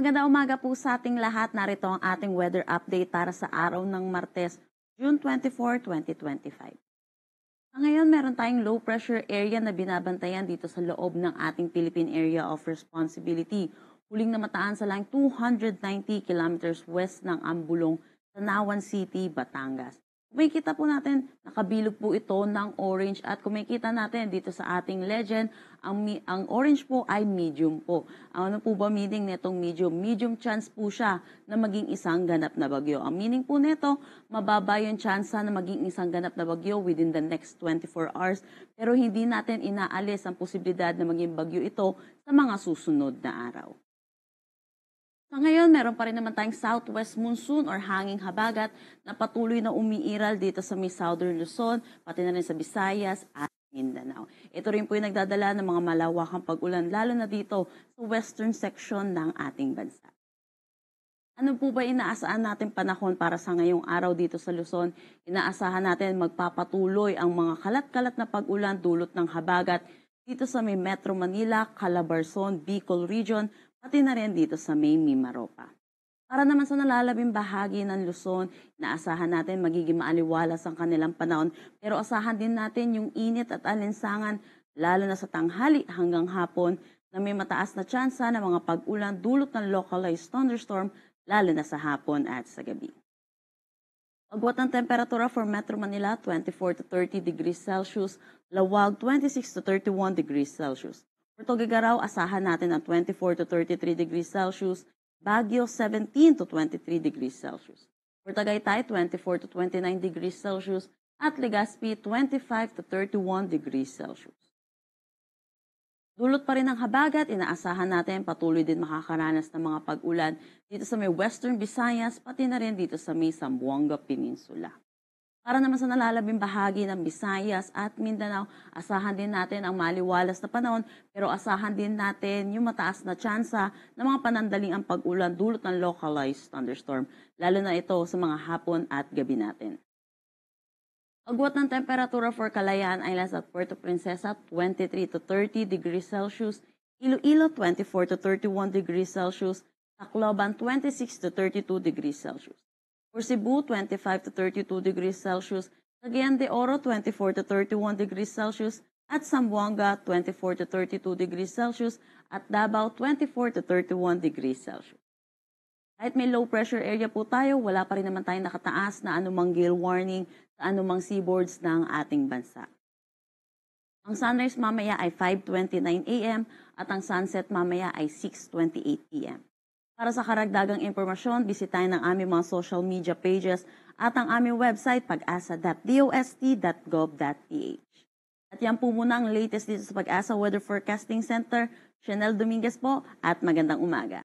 Magandang umaga po sa ating lahat. Narito ang ating weather update para sa araw ng Martes, June 24, 2025. Ngayon, meron tayong low pressure area na binabantayan dito sa loob ng ating Philippine Area of Responsibility. Huling namataan sa lang 290 kilometers west ng Ambulong, Tanawan City, Batangas. Kung makikita po natin, nakabilog po ito ng orange at kung makikita natin dito sa ating legend, ang orange po ay medium po. Ano po ba meaning netong medium? Medium chance po siya na maging isang ganap na bagyo. Ang meaning po nito, mababa yung chance na maging isang ganap na bagyo within the next 24 hours. Pero hindi natin inaalis ang posibilidad na maging bagyo ito sa mga susunod na araw. Sa ngayon, meron pa rin naman tayong southwest monsoon or hanging habagat na patuloy na umiiral dito sa may southern Luzon, pati na rin sa Visayas at Mindanao. Ito rin po yung nagdadala ng mga malawakang pag-ulan, lalo na dito sa western section ng ating bansa. Ano po ba inaasahan natin panahon para sa ngayong araw dito sa Luzon? Inaasahan natin magpapatuloy ang mga kalat-kalat na pag-ulan dulot ng habagat dito sa may Metro Manila, Calabarzon, Bicol Region, pati na rin dito sa may Mimaropa. Para naman sa nalalabing bahagi ng Luzon, inaasahan natin magiging maaliwalas ang kanilang panahon, pero asahan din natin yung init at alinsangan, lalo na sa tanghali hanggang hapon, na may mataas na tsansa ng mga pag-ulan dulot ng localized thunderstorm, lalo na sa hapon at sa gabi. Agwat ng temperatura for Metro Manila, 24 to 30 degrees Celsius, Lawag, 26 to 31 degrees Celsius. For Tuguegarao, asahan natin ang 24 to 33 degrees Celsius, Baguio, 17 to 23 degrees Celsius. For Tagaytay, 24 to 29 degrees Celsius, at Legazpi, 25 to 31 degrees Celsius. Dulot pa rin ng habagat, inaasahan natin patuloy din makakaranas ng mga pag-ulan dito sa may Western Visayas, pati na rin dito sa may Zamboanga Peninsula. Para naman sa nalalabing bahagi ng Visayas at Mindanao, asahan din natin ang maliwalas na panahon, pero asahan din natin yung mataas na tsansa ng mga panandaling ang pag-ulan dulot ng localized thunderstorm, lalo na ito sa mga hapon at gabi natin. Agwat ng temperatura for Kalayaan Islands at Puerto Princesa, 23 to 30 degrees Celsius, Iloilo, 24 to 31 degrees Celsius, Tacloban, 26 to 32 degrees Celsius. For Cebu, 25 to 32 degrees Celsius, Cagayan de Oro, 24 to 31 degrees Celsius, at Zamboanga, 24 to 32 degrees Celsius, at Davao, 24 to 31 degrees Celsius. Kahit may low pressure area po tayo, wala pa rin naman tayong nakataas na anumang gale warning sa anumang seaboards ng ating bansa. Ang sunrise mamaya ay 5:29 a.m. at ang sunset mamaya ay 6:28 p.m. Para sa karagdagang impormasyon, bisitahin ang aming mga social media pages at ang aming website pag-asa.dost.gov.ph. At yan po muna ang latest dito sa Pag-asa Weather Forecasting Center. Chanel Dominguez po at magandang umaga.